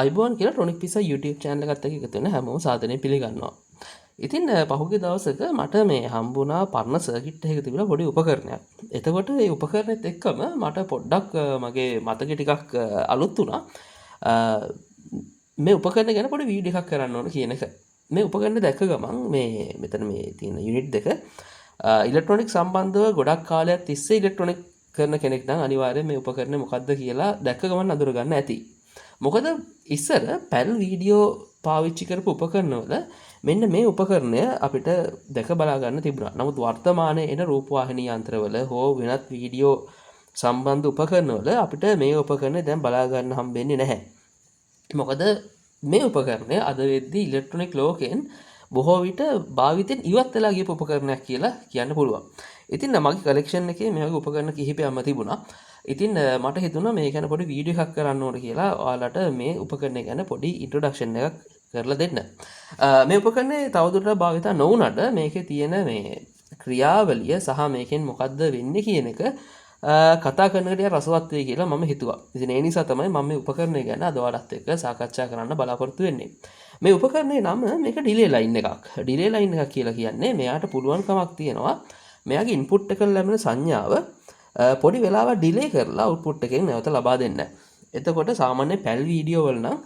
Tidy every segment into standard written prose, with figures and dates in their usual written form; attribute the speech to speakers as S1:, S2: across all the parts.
S1: අයිබෝන් කියලා tonic පිසා YouTube channel එකත් එක්ක එකතු වෙන හැමෝම සාදරයෙන් පිළිගන්නවා. ඉතින් පහුගිය දවසක මට මේ හම්බුණා පරණ සර්කිට් එකක තිබුණා පොඩි උපකරණයක්. එතකොට ඒ උපකරණෙත් එක්කම මට පොඩ්ඩක් මගේ මතකෙ ටිකක් අලුත් වුණා. මේ උපකරණ ගැන පොඩි වීඩියෝ එකක් කරන්න ඕන කියන එක. මේ උපකරණ දැක්ක ගමන් මේ මෙතන මේ තියෙන යුනිට් දෙක ඉලෙක්ට්‍රොනික සම්බන්ධව ගොඩක් කාලයක් තිස්සේ ඉලෙක්ට්‍රොනික කරන කෙනෙක් නම් අනිවාර්යෙන් මේ උපකරණය මොකක්ද කියලා දැක්ක ගමන් අඳුර ගන්න ඇති. මොකද ඉස්සර පැල් වීඩියෝ පාවිච්චි කරපු උපකරණවල මෙන්න මේ උපකරණය අපිට දැක බලා ගන්න තිබුණා. නමුත් වර්තමානයේ එන රූපවාහිනී යන්ත්‍රවල හෝ වෙනත් වීඩියෝ සම්බන්ධ උපකරණවල අපිට මේ උපකරණය දැන් බලා ගන්න හම්බෙන්නේ නැහැ. මොකද මේ උපකරණය අද වෙද්දී ඉලෙක්ට්‍රොනික ලෝකයෙන් බොහෝ විට භාවිතෙන් ඉවත් වෙලා ගියපු උපකරණයක් කියලා කියන්න පුළුවන්. ඉතින් මගේ කලෙක්ෂන් එකේ මේ වගේ උපකරණ කිහිපයක්ම තිබුණා. ඉතින් මට හිතුණා මේ ගැන පොඩි වීඩියෝ එකක් කරන්න ඕන කියලා ඔයාලට මේ උපකරණය ගැන පොඩි ඉන්ට්‍රොඩක්ෂන් එකක් කරලා දෙන්න. මේ උපකරණය තවදුරටත් භාවිත නොවුනට මේකේ තියෙන මේ ක්‍රියාවලිය සහ මේකෙන් මොකද්ද වෙන්නේ කියන එක කතා කරනකොට රසවත් වෙයි කියලා මම හිතුවා. ඉතින් ඒ නිසා තමයි මම මේ උපකරණය ගැන අද ඔයාලත් එක්ක සාකච්ඡා කරන්න බලාපොරොත්තු වෙන්නේ. මේ උපකරණයේ නම මේක ඩිලේ ලයින් එකක්. ඩිලේ ලයින් එකක් කියලා කියන්නේ මෙයාට පුළුවන්කමක් තියෙනවා මෙයාගේ ඉන්පුට් එකට ලැබෙන සංඥාව පොඩි වෙලාවක් ඩිලේ කරලා අවුට්පුට් එකෙන් නැවත ලබා දෙන්න. එතකොට සාමාන්‍ය පැල් වීඩියෝ වල නම්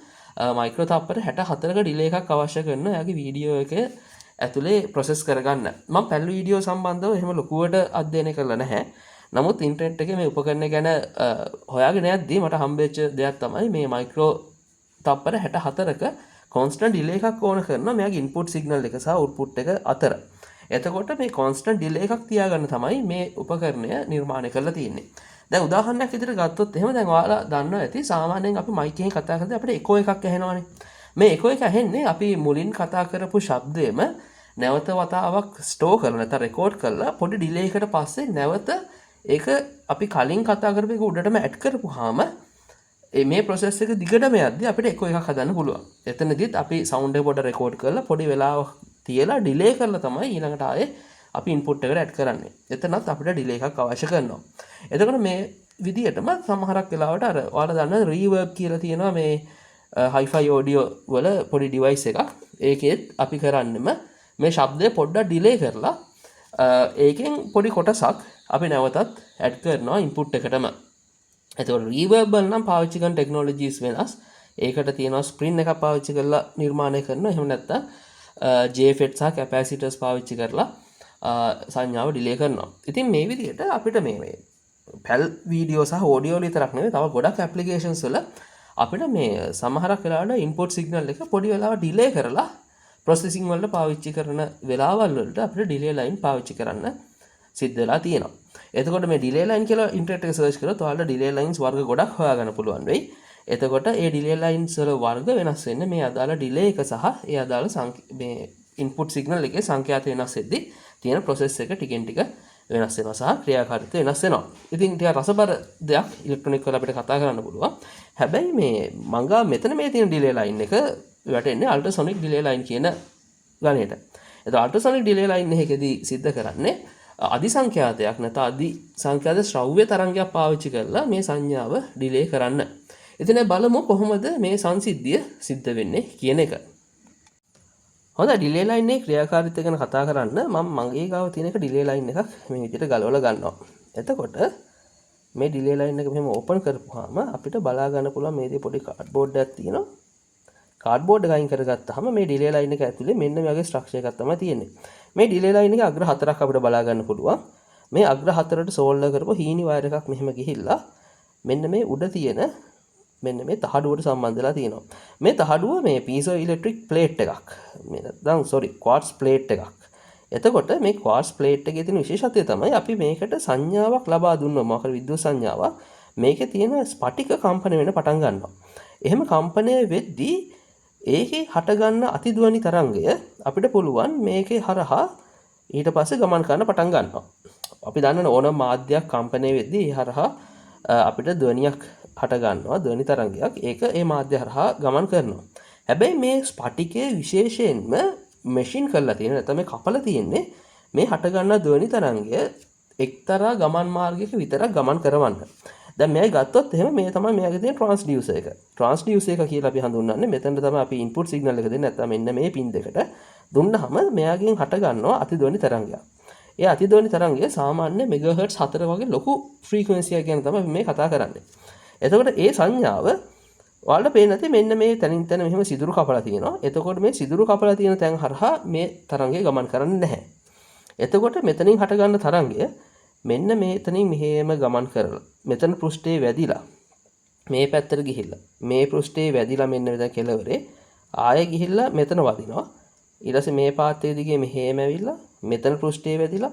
S1: මයික්‍රෝ තප්පර 64ක ඩිලේ එකක් අවශ්‍ය කරන එයාගේ වීඩියෝ එක ඇතුලේ ප්‍රොසෙස් කරගන්න. මම පැල් වීඩියෝ සම්බන්ධව එහෙම ලොකුවට අධ්‍යයනය කරලා නැහැ. නමුත් ඉන්ටර්නෙට් එකේ මේ උපකරණය ගැන හොයාගෙන යද්දී මට හම්බෙච්ච දෙයක් තමයි මේ මයික්‍රෝ තප්පර 64ක කොන්ස්ටන්ට් ඩිලේ එකක් ඕන කරනවා මෙයාගේ ඉන්පුට් සිග්නල් එක සහ අවුට්පුට් එක අතර. එතකොට මේ කොන්ස්ටන්ට් ඩිලේ එකක් තියාගන්න තමයි මේ උපකරණය නිර්මාණය කරලා තියෙන්නේ. දැන් උදාහරණයක් විදිහට ගත්තොත් එහෙම දැන් ඔයාලා දන්නවා ඇති සාමාන්‍යයෙන් අපි මයික් එකෙන් කතා කරද්දී අපිට එකෝ එකක් ඇහෙනවානේ. මේ එකෝ එක ඇහෙන්නේ අපි මුලින් කතා කරපු ශබ්දෙම නැවත වතාවක් ස්ටෝර් කරලා නැත්නම් රෙකෝඩ් කරලා පොඩි ඩිලේ එකකට පස්සේ නැවත ඒක අපි කලින් කතා කරපු එක උඩටම ඇඩ් කරපුවාම මේ ප්‍රොසෙස් එක දිගටම යද්දී අපිට එකෝ එකක් හදන්න පුළුවන්. එතනදිත් අපි සවුන්ඩ් එක පොඩ රෙකෝඩ් කරලා පොඩි වෙලාවක් තියලා ඩිලේ කරලා තමයි ඊළඟට ආයේ අපි ඉන්පුට් එකට ඇඩ් කරන්නේ. එතනත් අපිට ඩිලේ එකක් අවශ්‍ය කරනවා. එතකොට මේ විදිහටම සමහරක් වෙලාවට අර ඔයාලා දන්න රීවර්බ් කියලා තියෙනවා මේ හයිෆයි ඔඩියෝ වල පොඩි ඩිවයිස් එකක්. ඒකෙත් අපි කරන්නෙම මේ ශබ්දය පොඩ්ඩක් ඩිලේ කරලා ඒකෙන් පොඩි කොටසක් අපි නැවතත් ඇඩ් කරනවා ඉන්පුට් එකටම. එතකොට රීවර්බ් වල නම් පාවිච්චි කරන ටෙක්නොලොජිස් වෙනස්. ඒකට තියෙනවා ස්ප්‍රින් එකක් පාවිච්චි කරලා නිර්මාණය කරනවා. එහෙම නැත්නම් JFET සහ කැපැසිටර්ස් පාවිච්චි කරලා සංඥාව ඩිලේ කරනවා. ඉතින් මේ විදිහට අපිට මේ පැල් වීඩියෝ සහ ඔඩියෝ විතරක් නෙවෙයි තව ගොඩක් ඇප්ලිකේෂන්ස් වල අපිට මේ සමහරක් වෙලාවට ඉන්පුට් සිග්නල් එක පොඩි වෙලාවක් ඩිලේ කරලා ප්‍රොසෙසින් වලට පාවිච්චි කරන වෙලාවල් වලට අපිට ඩිලේ ලයින් පාවිච්චි කරන්න සිද්ධ වෙලා තියෙනවා. එතකොට මේ ඩිලේ ලයින් කියලා ඉන්ටර්නෙට් එකේ සර්ච් කරොත් ඔයාලට ඩිලේ ලයින්ස් වර්ග ගොඩක් හොයාගන්න පුළුවන් වෙයි. එතකොට ඒ ඩිලේ ලයින්ස් වල වර්ග වෙනස් වෙන්නේ මේ අදාළ ඩිලේ එක සහ ඒ අදාළ මේ ඉන්පුට් සිග්නල් එකේ සංඛ්‍යාත වෙනස් වෙද්දී තියෙන ප්‍රොසෙස් එක ටිකෙන් ටික වෙනස් වෙනවා සහ ක්‍රියාකාරීත්වය වෙනස් වෙනවා. ඉතින් ටික රසබර දෙයක් ඉලෙක්ට්‍රොනික වල අපිට කතා කරන්න පුළුවන්. හැබැයි මේ මංගා මෙතන මේ තියෙන ඩිලේ ලයින් එක වැටෙන්නේ අල්ට්‍රාසොනික් ඩිලේ ලයින් කියන ගණයට. එතකොට අල්ට්‍රාසොනික් ඩිලේ ලයින් එකේදී සිද්ධ කරන්නේ අධි සංඛ්‍යාතයක් නැත්නම් අධි සංඛ්‍යාත ශ්‍රව්‍ය තරංගයක් පාවිච්චි කරලා මේ සංඥාව ඩිලේ කරන්න. ඉතින් බලමු කොහොමද මේ සංසිද්ධිය සිද්ධ වෙන්නේ කියන එක. හොඳයි ඩිලේ ලයින් එකේ ක්‍රියාකාරීත්වය ගැන කතා කරන්න මම මගේ ගාව තියෙන එක ඩිලේ ලයින් එකක් මේ විදිහට ගලවලා ගන්නවා. එතකොට මේ ඩිලේ ලයින් එක මෙහෙම ඕපන් කරපුවාම අපිට බලා ගන්න පුළුවන් මේ දේ පොඩි කාඩ්බෝඩ් එකක් තියෙනවා. කාඩ්බෝඩ් එක අයින් කරගත්තාම මේ ඩිලේ ලයින් එක ඇතුලේ මෙන්න මේ වගේ ස්ට්‍රක්චර් එකක් තමයි තියෙන්නේ. මේ ඩිලේ ලයින් එකේ අග්‍ර හතරක් අපිට බලා ගන්න පුළුවන්. මේ අග්‍ර හතරට සෝල්ඩර් කරපු හීනි වයර් එකක් මෙහෙම ගිහිල්ලා මෙන්න මේ උඩ තියෙන මෙන්න මේ තහඩුවට සම්බන්ධ වෙලා තියෙනවා. මේ තහඩුව මේ පීසෝ ඉලෙක්ට්‍රික් ප්ලේට් එකක්. මේ නැත්නම් ක්වාර්ට්ස් ප්ලේට් එකක්. එතකොට මේ ක්වාර්ට්ස් ප්ලේට් එකේ තියෙන විශේෂත්වය තමයි අපි මේකට සංඥාවක් ලබා දුන්නොත් මොකද විද්‍යුත් සංඥාවක් මේකේ තියෙන ස්පටික කම්පන වෙන්න පටන් ගන්නවා. එහෙම කම්පනය වෙද්දී ඒකේ හටගන්න අතිධ්වනි තරංගය අපිට පුළුවන් මේකේ හරහා ඊට පස්සේ ගමන් කරන්න පටන් ගන්නවා. අපි දන්න ඕනම මාධ්‍යයක් කම්පනය වෙද්දී ඒ හරහා අපිට ධ්වනියක් හට ගන්නවා ධ්වනි තරංගයක්. ඒක ඒ මාධ්‍ය හරහා ගමන් කරනවා. හැබැයි මේ ස්පටිකයේ විශේෂයෙන්ම මැෂින් කරලා තියෙන නැත්නම් මේ කපලා තියෙන්නේ මේ හට ගන්න ධ්වනි තරංගය එක්තරා ගමන් මාර්ගයක විතරක් ගමන් කරවන්න. දැන් මේ ගත්තොත් එහෙම මේ තමයි මෙයාගේ තියෙන ට්‍රාන්ස්ඩියුසර් එක. ට්‍රාන්ස්ඩියුසර් එක කියලා අපි හඳුන්වන්නේ මෙතනට තමයි අපි ඉන්පුට් සිග්නල් එක දෙන්නේ. නැත්නම් මෙන්න මේ පින් දෙකට දුන්නාම මෙයාගෙන් හට ගන්නවා අතිධ්වනි තරංගයක්. ඒ අතිධ්වනි තරංගය සාමාන්‍ය මෙගාහර්ට්ස් 4 වගේ ලොකු ෆ්‍රීකවෙන්සි එකක් ගැන තමයි මේ කතා කරන්නේ. එතකොට ඒ සංඥාව ඔයාලට පේන්නේ නැති මෙන්න මේ තනින් තන මෙහෙම සිදුරු කපලා තියෙනවා. එතකොට මේ සිදුරු කපලා තියෙන තැන් හරහා මේ තරංගය ගමන් කරන්නේ නැහැ. එතකොට මෙතනින් හට ගන්න තරංගය මෙන්න මේතනින් මෙහෙම ගමන් කරලා මෙතන පෘෂ්ඨයේ වැදිලා මේ පැත්තට ගිහිල්ලා මේ පෘෂ්ඨයේ වැදිලා මෙන්න මෙතන කෙළවරේ ආයෙ ගිහිල්ලා මෙතන වදිනවා. ඊට පස්සේ මේ පාත්තේ දිගේ මෙහෙම ඇවිල්ලා මෙතන පෘෂ්ඨයේ වැදිලා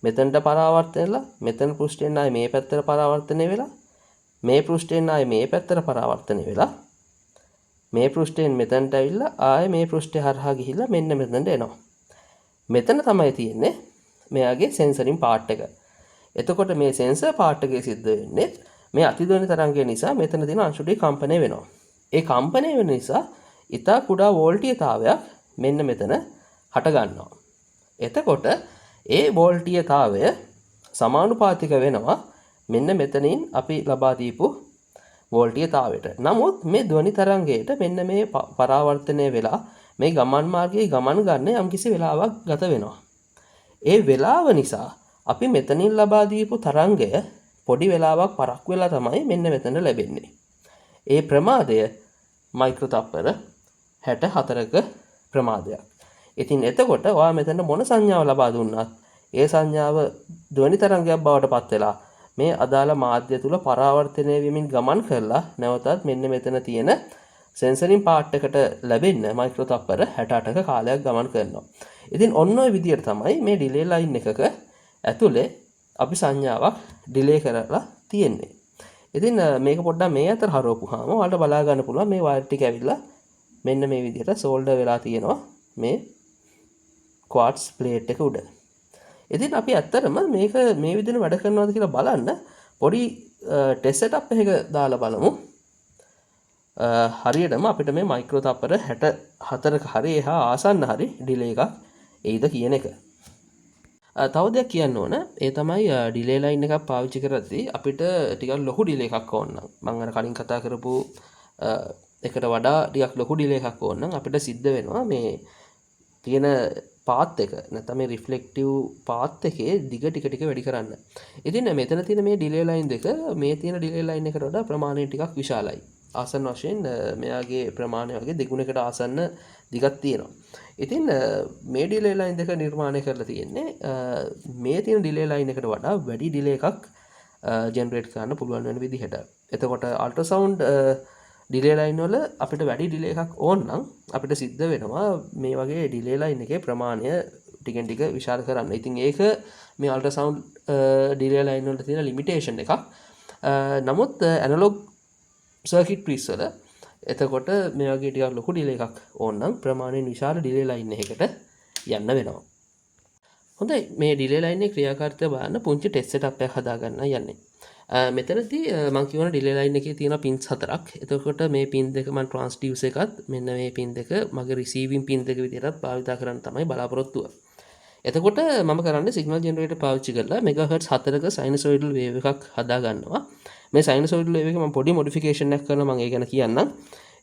S1: මෙතනට පරාවර්තන වෙලා මෙතන පෘෂ්ඨයෙන් ආයෙ මේ පැත්තට පරාවර්තනය වෙලා මේ පෘෂ්ඨයෙන් ආයෙ මේ පැත්තට පරාවර්තනය වෙලා මේ පෘෂ්ඨයෙන් මෙතනට ඇවිල්ලා ආයෙ මේ පෘෂ්ඨය හරහා ගිහිල්ලා මෙන්න මෙතනට එනවා. මෙතන තමයි තියෙන්නේ මෙයාගේ සෙන්සරින් පාර්ට් එක. එතකොට මේ සෙන්සර් පාර්ට් එකේ සිද්ධ වෙන්නේ මේ අතිධ්වනි තරංගය නිසා මෙතන තියෙන අංශු ටික කම්පණය වෙනවා. ඒ කම්පණය වෙන නිසා ඉතා කුඩා වෝල්ටීයතාවයක් මෙන්න මෙතන හට ගන්නවා. එතකොට ඒ වෝල්ටීයතාවය සමානුපාතික වෙනවා මෙන්න මෙතනින් අපි ලබා දීපු වෝල්ටීයතාවයට. නමුත් මේ ධ්වනි තරංගයට මෙන්න මේ පරාවර්තනය වෙලා මේ ගමන් මාර්ගයේ ගමන් ගන්න යම්කිසි වෙලාවක් ගත වෙනවා. ඒ වෙලාව නිසා අපි මෙතනින් ලබා දීපු තරංගය පොඩි වෙලාවක් පරක් වෙලා තමයි මෙන්න මෙතන ලැබෙන්නේ. ඒ ප්‍රමාදය මයික්‍රෝ තප්පර 64ක ප්‍රමාදයක්. ඉතින් එතකොට ඔයා මෙතන මොන සංඥාව ලබා දුන්නත් ඒ සංඥාව ධ්වනි තරංගයක් බවට පත් වෙලා මේ අදාළ මාධ්‍ය තුල පරාවර්තනය වෙමින් ගමන් කරලා නැවතත් මෙන්න මෙතන තියෙන සෙන්සරින් පාර්ට් එකට ලැබෙන්න මයික්‍රෝ තප්පර 68ක කාලයක් ගමන් කරනවා. ඉතින් ඔන්න ඔය විදිහට තමයි මේ ඩිලේ ලයින් එකක ඇතුලේ අපි සංඥාවක් ඩිලේ කරලා තියෙන්නේ. ඉතින් මේක පොඩ්ඩක් මේ අතර හරවපුවාම ඔයාලට බලා ගන්න පුළුවන් මේ වයර් ටික ඇවිල්ලා මෙන්න මේ විදිහට සෝල්ඩර් වෙලා තියෙනවා මේ ක්වාර්ට්ස් ප්ලේට් එක උඩ. ඉතින් අපි ඇත්තටම මේක මේ විදිහට වැඩ කරනවද කියලා බලන්න පොඩි ටෙස්ට් සෙටප් එකක දාලා බලමු. හරියටම අපිට මේ මයික්‍රෝ තප්පර 64ක හරි එහා ආසන්න හරි ඩිලේ එකක් එයිද කියන එක. තව දෙයක් කියන්න ඕන ඒ තමයි ඩිලේ ලයින් එකක් පාවිච්චි කරද්දී අපිට ටිකක් ලොකු ඩිලේ එකක් ඕන නම් මම අර කලින් කතා කරපු එකට වඩා ටිකක් ලොකු ඩිලේ එකක් ඕන නම් අපිට සිද්ධ වෙනවා මේ තියෙන පාත් එක නැත්නම් මේ රිෆ්ලෙක්ටිව් පාත් එකේ දිග ටික ටික වැඩි කරන්න. ඉතින් මෙතන තියෙන මේ ඩිලේ ලයින් දෙක මේ තියෙන ඩිලේ ලයින් එකට වඩා ප්‍රමාණයෙන් ටිකක් විශාලයි. ආසන්න වශයෙන් මෙයාගේ ප්‍රමාණය වගේ දෙගුණයකට ආසන්න දිගක් තියෙනවා. ඉතින් මේ ඩිලේ ලයින් දෙක නිර්මාණය කරලා තියෙන්නේ මේ තියෙන ඩිලේ ලයින් එකට වඩා වැඩි ඩිලේ එකක් ජෙනරේට් කරන්න පුළුවන් වෙන විදිහට. එතකොට අල්ට්‍රාසවුන්ඩ් ඩිලේ ලයින් වල අපිට වැඩි ඩිලේ එකක් ඕන නම් අපිට සිද්ධ වෙනවා මේ වගේ ඩිලේ ලයින් එකේ ප්‍රමාණය ටිකෙන් ටික විශාල කරන්න. ඉතින් ඒක මේ අල්ට්‍රාසවුන්ඩ් ඩිලේ ලයින් වල තියෙන ලිමිටේෂන් එකක්. නමුත් ඇනලොග් සර්කිට් ප්‍රීස් වල එතකොට මේ වගේ ටිකක් ලොකු ඩිලේ එකක් ඕන නම් ප්‍රමාණයෙන් විශාල ඩිලේ ලයින් එකකට යන්න වෙනවා. හොඳයි මේ ඩිලේ ලයින් එකේ ක්‍රියාකාරීත්වය බලන්න පුංචි ටෙස්ට් සෙටප් එකක් හදා ගන්න යන්නේ. මෙතනදී මම කියවන ඩිලේ ලයින් එකේ තියෙන පින්ස් 4ක්. එතකොට මේ පින් දෙක මම ට්‍රාන්ස්ඩියුසර් එකත් මෙන්න මේ පින් දෙක මගේ රිසීවිං පින් දෙක විදිහටත් භාවිත කරන්න තමයි බලාපොරොත්තු වෙන්නේ. එතකොට මම කරන්නේ සිග්නල් ජෙනරේටර් පාවිච්චි කරලා මෙගාහර්ට්ස් 4ක සයිනසොයිඩල් වේව් එකක් හදා ගන්නවා. මේ සයිනසොයිඩල් වේව් එක මම පොඩි මොඩිෆිකේෂන් එකක් කරනවා මම ඒ ගැන කියන්නම්.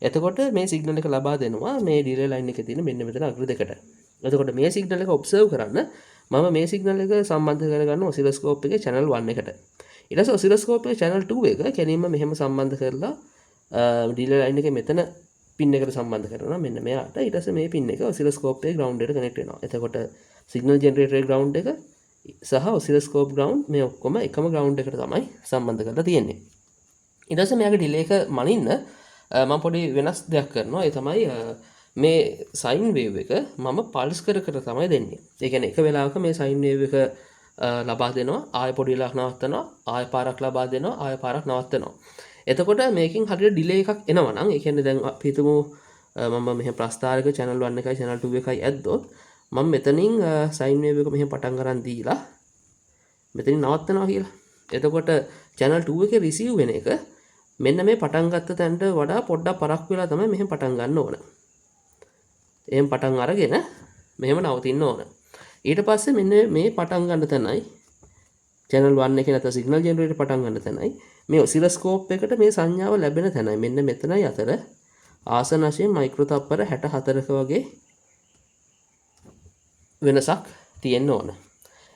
S1: එතකොට මේ සිග්නල් එක ලබා දෙනවා මේ ඩිලේ ලයින් එකේ තියෙන මෙන්න මෙතන අග්‍ර දෙකට. එතකොට මේ සිග්නල් එක ඔබ්සර්ව් කරන්න මම මේ සිග්නල් එක සම්බන්ධ කරගන්න ඔසිලොස්කෝප් එකේ channel 1 එකට. ඊට පස්සේ ඔසිලොස්කෝප් එකේ channel 2 එක කෙලින්ම මෙහෙම සම්බන්ධ කරලා ඩිලේ ලයින් එකේ මෙතන පින් එකට සම්බන්ධ කරනවා මෙන්න මෙයාට. ඊට පස්සේ මේ පින් එක ඔසිලොස්කෝප් එකේ ග්‍රවුන්ඩ් එකට කනෙක්ට් වෙනවා. එතකොට සිග්නල් ජෙනරේටරේ ග්‍රවුන්ඩ් එක සහ ඔසිලොස්කෝප් ග්‍රවුන්ඩ් මේ ඔක්කොම එකම ග්‍රවුන්ඩ් එකට තමයි සම්බන්ධ කරලා තියෙන්නේ. ඊට පස්සේ මෙයාගේ ඩිලේ එක මනින්න මම පොඩි වෙනස් දෙයක් කරනවා. ඒ තමයි මේ සයින් වේව් එක මම පල්ස් කර කර තමයි දෙන්නේ. ඒ කියන්නේ එක වෙලාවක මේ සයින් වේව් එක ලබා දෙනවා, ආයෙ පොඩි වෙලාවක් නවත්තනවා, ආයෙ පාරක් ලබා දෙනවා, ආයෙ පාරක් නවත්තනවා. එතකොට මේකෙන් හරියට ඩිලේ එකක් එනවා නම් ඒ කියන්නේ දැන් අපි හිතමු මම මෙහෙම ප්‍රස්ථාරක channel 1 එකයි channel 2 එකයි ඇද්දොත් මම මෙතනින් සයින් වේව් එක මෙහෙම පටන් ගන්න දීලා මෙතනින් නවත්තනවා කියලා. එතකොට channel 2 එකේ රිසීව් වෙන එක මෙන්න මේ පටන් ගත්ත තැනට වඩා පොඩ්ඩක් පරක් වෙලා තමයි මෙහෙම පටන් ගන්න ඕන. එහෙම පටන් අරගෙන මෙහෙම නවතින්න ඕන. ඊට පස්සේ මෙන්න මේ පටන් ගන්න තැනයි channel 1 එකේ නැත්නම් signal generator පටන් ගන්න තැනයි මේ oscilloscope එකට මේ සංඥාව ලැබෙන තැනයි මෙන්න මෙතනයි අතර ආසන වශයෙන් මයික්‍රෝ තප්පර 64ක වගේ වෙනසක් තියෙන්න ඕන.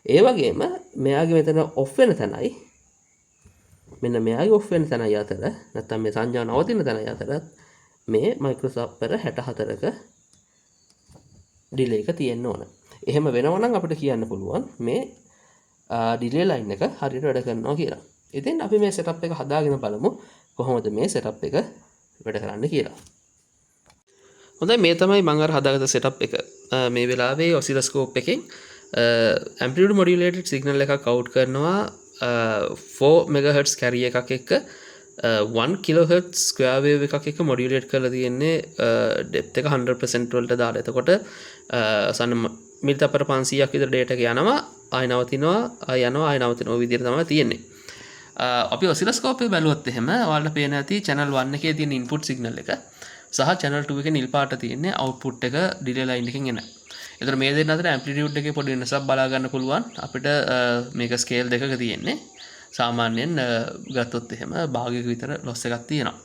S1: ඒ වගේම මෙයාගේ මෙතන ඔෆ් වෙන තැනයි මෙන්න මෙයාගේ ඔෆ් වෙන තැනයි අතර නැත්නම් මේ සංඥාව නවතින තැනයි අතර මේ මයික්‍රෝ තප්පර 64ක ඩිලේ එක තියෙන්න ඕන. එහෙම වෙනවා නම් අපිට කියන්න පුළුවන් මේ ඩිලේ ලයින් එක හරියට වැඩ කරනවා කියලා. ඉතින් අපි මේ සෙටප් එක හදාගෙන බලමු කොහොමද මේ සෙටප් එක වැඩ කරන්න කියලා. හොඳයි මේ තමයි මම අර හදාගත්ත සෙටප් එක. මේ වෙලාවේ ඔසිලොස්කෝප් එකෙන් ඇම්ප්ලිටියුඩ් මොඩියුලේටඩ් සිග්නල් එකක් අවුට් කරනවා 4 MHz කැරිය එකක් එක්ක 1 kHz ස්ක්වෙයාර් වේව් එකක් එක්ක මොඩියුලේට් කරලා තියෙන්නේ ඩෙප්ත් එක 100% වලට දාලා. එතකොට සන්න මිලිතපර 500ක් විතර ඩේටා එක යනවා ආය නවතිනවා ආය යනවා ආය නවතිනවා ඔය විදිහට තමයි තියෙන්නේ. අපි ඔසිලොස්කෝප් එක බැලුවොත් එහෙම ඔයාලට පේන ඇති channel 1 එකේ තියෙන input signal එක සහ channel 2 එකේ නිල් පාට තියෙන්නේ output එක delay line එකෙන් එන. එතකොට මේ දෙන්න අතර amplitude එකේ පොඩි වෙනසක් බලා ගන්න පුළුවන්. අපිට මේක scale දෙකක තියෙන්නේ. සාමාන්‍යයෙන් ගත්තොත් එහෙම භාගයක විතර loss එකක් තියෙනවා.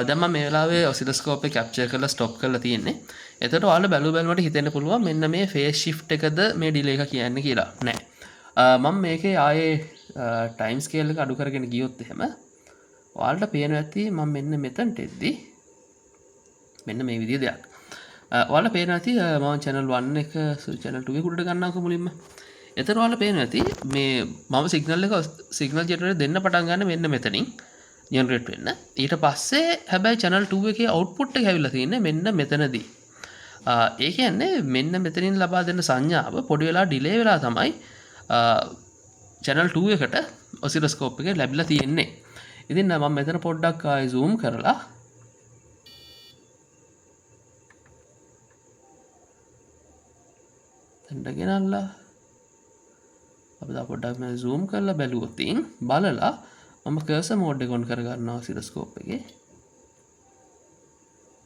S1: දැන් මම මේ වෙලාවේ ඔසිලොස්කෝප් එක capture කරලා stop කරලා තියෙන්නේ. එතකොට ඔයාලා බැලුවට හිතෙන්න පුළුවන් මෙන්න මේ phase shift එකද මේ delay එක කියන්නේ කියලා. නෑ. මම මේකේ ආයේ time scale එක අඩු කරගෙන ගියොත් එහෙම ඔයාලට පේනවා ඇති මම මෙන්න මෙතනට එද්දි මෙන්න මේ විදිහේ දෙයක්. ඔයාලට පේනවා ඇති මම channel 1 එක channel 2 එක උඩට ගන්නවක මුලින්ම. එතන ඔයාලට පේනවා ඇති මේ මම signal generator දෙන්න පටන් ගන්න මෙන්න මෙතනින් generate වෙන්න. ඊට පස්සේ හැබැයි channel 2 එකේ output එක හැවිලා තියෙන්නේ මෙන්න මෙතනදී. ඒ කියන්නේ මෙන්න මෙතනින් ලබා දෙන සංඥාව පොඩි වෙලා delay වෙලා තමයි channel 2 එකට ඔසිලොස්කෝප් එකේ ලැබිලා තියෙන්නේ. ඉතින් මම මෙතන පොඩ්ඩක් ආයෙ zoom කරලා තෙන්ට ගෙනල්ලා අපි දැන් පොඩ්ඩක් මම zoom කරලා බැලුවොත් බලලා මම cursor mode එක on කර ගන්නවා ඔසිලොස්කෝප් එකේ.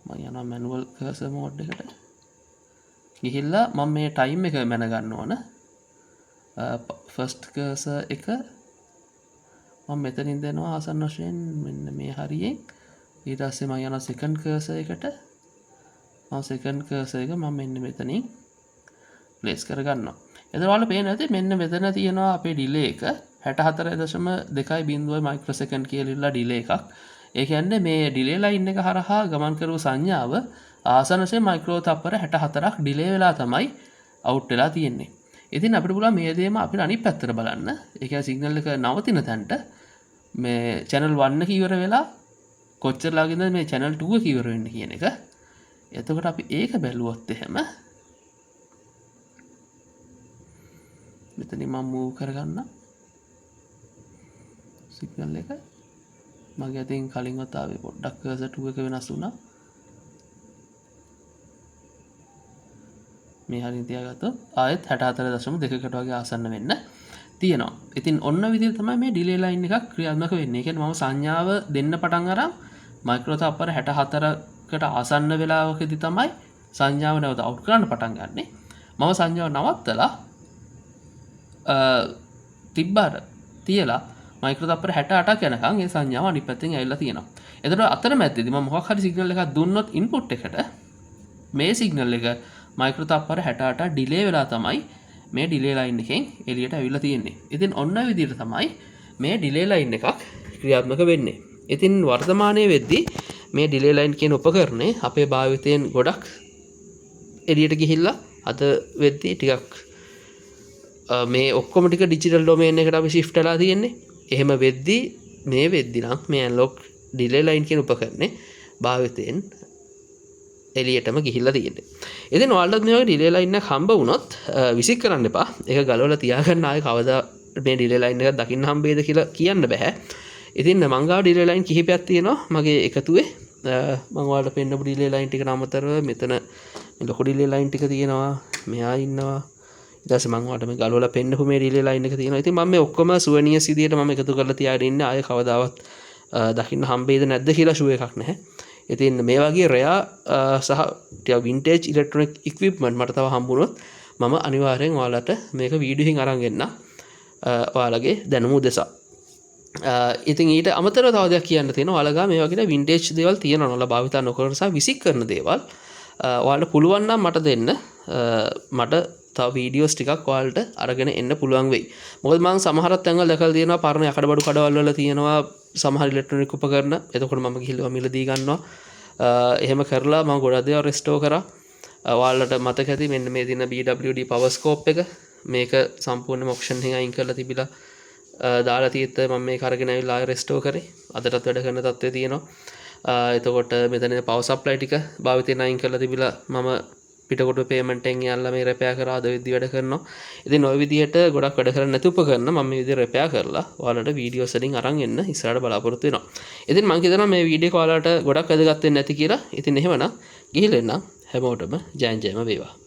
S1: මම යනවා manual cursor mode එකට. ගිහිල්ලා මම මේ time එක මැන ගන්න ඕන. first cursor එක මම මෙතනින් දෙනවා ආසන්න වශයෙන් මෙන්න මේ හරියෙන්. ඊට පස්සේ මම යනවා second cursor එකට. මම second cursor එක මම මෙන්න මෙතනින් place කර ගන්නවා. එතකොට ඔයාලට පේන්නේ නැති මෙන්න මෙතන තියෙනවා අපේ delay එක 64.2 microsecond කියලා delay එකක්. ඒ කියන්නේ මේ delay line එක හරහා ගමන් කරපු සංඥාව ආසන්න වශයෙන් මයික්‍රෝ තප්පර 64ක් delay වෙලා තමයි out වෙලා තියෙන්නේ. ඉතින් අපිට පුළුවන් මේ දේම අපිට අනිත් පැත්තට බලන්න. ඒ කියන්නේ සිග්නල් එක නවතින තැනට මේ channel 1 එක ඉවර වෙලා කොච්චර ලාගෙන්ද මේ channel 2 එක ඉවර වෙන්නේ කියන එක. එතකොට අපි ඒක බැලුවොත් එහෙම මෙතනින් මම move කරගන්න සිග්නල් එක මගේ අතින් කලින් වතාවේ පොඩ්ඩක් cursor 2 එක වෙනස් වුණා. මේ හරියට තියාගත්තොත් ආයෙත් 64.2කට වගේ ආසන්න වෙන්න තියෙනවා. ඉතින් ඔන්න විදිහට තමයි මේ delay line එකක් ක්‍රියාත්මක වෙන්නේ. ඒ කියන්නේ මම සංඥාව දෙන්න පටන් අරන් මයික්‍රෝ තප්පර 64කට ආසන්න වෙලාවකදී තමයි සංඥාව නැවත අවුට් කරන්න පටන් ගන්නෙ. මම සංඥාව නවත්තලා තිබ්බාර තියලා මයික්‍රෝ තප්පර 68ක් යනකම් ඒ සංඥාව අනිත් පැත්තෙන් ඇවිල්ලා තියෙනවා. එතකොට අතරමැද්දේදී මම මොකක් හරි සිග්නල් එකක් දුන්නොත් ඉන්පුට් එකට මේ සිග්නල් එක මයික්‍රෝ තප්පර 68 ඩිලේ වෙලා තමයි මේ ඩිලේ ලයින් එකෙන් එළියට ඇවිල්ලා තියෙන්නේ. ඉතින් ඔන්න විදිහට තමයි මේ ඩිලේ ලයින් එකක් ක්‍රියාත්මක වෙන්නේ. ඉතින් වර්තමානයේ වෙද්දී මේ ඩිලේ ලයින් කියන උපකරණය අපේ භාවිතයෙන් ගොඩක් එළියට ගිහිල්ලා අද වෙද්දී ටිකක් මේ ඔක්කොම ටික ඩිජිටල් ඩොමේන් එකට අපි shift වෙලා තියෙන්නේ. එහෙම වෙද්දී මේ වෙද්දී නම් මේ ඇනලොග් ඩිලේ ලයින් කියන උපකරණය භාවිතයෙන් එලියටම ගිහිල්ලා තියෙන්නේ. ඉතින් ඔයාලට මේ වගේ ඩිලේ ලයින් එකක් හම්බ වුණොත් විසික් කරන්න එපා. ඒක ගලවලා තියාගන්න ආයේ කවදා මේ ඩිලේ ලයින් එකක් දකින්න හම්බෙයිද කියලා කියන්න බෑ. ඉතින් මං ගාව ඩිලේ ලයින් කිහිපයක් තියෙනවා මගේ එකතුවේ. මම ඔයාලට පෙන්නපු ඩිලේ ලයින් ටිකට අමතරව මෙතන මේ ලොකු ඩිලේ ලයින් ටික තියෙනවා. මෙහා ඉන්නවා. ඊට පස්සේ මම ඔයාලට මේ ගලවලා පෙන්නපු මේ ඩිලේ ලයින් එක තියෙනවා. ඉතින් මම මේ ඔක්කොම සුවනියස් විදියට මම එකතු කරලා තියාගෙන ඉන්නේ. ආයේ කවදාවත් දකින්න හම්බෙයිද නැද්ද කියලා ෂුවර් එකක් නැහැ. ඉතින් මේ වගේ රෙයා සහ වින්ටේජ් ඉලෙක්ට්‍රොනික ඉක්විප්මන්ට් මට තව හම්බුනොත් මම අනිවාර්යෙන් ඔයාලට මේක වීඩියෝකින් අරන් එන්න. ඔයාලගේ දැනුම උදෙසා. ඉතින් ඊට අමතරව තව දෙයක් කියන්න තියෙනවා. ඔයාලගා මේ වගේ වින්ටේජ් දේවල් තියෙනවා ඔයාලා භාවිතා නොකරන සහ විසික් කරන දේවල්. ඔයාලට පුළුවන් නම් මට දෙන්න. මට තව වීඩියෝස් ටිකක් ඔයාලට අරගෙන එන්න පුළුවන් වෙයි. මොකද මම සමහරක් තැන්වල දැකලා තියෙනවා පරණ යකඩබඩු කඩවල් වල තියෙනවා සමහර ඉලෙක්ට්‍රොනික උපකරණ. එතකොට මම ගිහිල්ලා මිලදී ගන්නවා. එහෙම කරලා මම ගොඩක් දේවල් රෙස්ටෝර් කරා. ඔයාලට මතක ඇති මෙන්න මේ දින BWD power scope එක මේක සම්පූර්ණයෙන්ම ඔක්ෂන් එකෙන් අයින් කරලා තිබිලා දාලා තියෙත් මම මේක අරගෙන ආවිල්ලා ආයෙ රෙස්ටෝර් කරේ. අදටත් වැඩ කරන තත්ත්වයේ තියෙනවා. එතකොට මෙතන පවර් සප්ලයි ටික භාවිතයෙන් අයින් කරලා තිබිලා මම පිටකොට පේමන්ට් එකෙන් යල්ලා මේ රෙපෙයාර් කරා අද විදි වැඩ කරනවා. ඉතින් ওই විදිහට ගොඩක් වැඩ කරන්න නැති උපකරණ මම මේ විදිහට රෙපෙයාර් කරලා ඔයාලට වීඩියෝස් වලින් අරන් එන්න ඉස්සරහට බලාපොරොත්තු වෙනවා. ඉතින් මම හිතනවා මේ වීඩියෝ එක ඔයාලට ගොඩක් වැදගත් වෙන්නේ නැති කියලා. ඉතින් එහෙමනම් ගිහින් එන්න හැමෝටම ජයන් ජයම වේවා.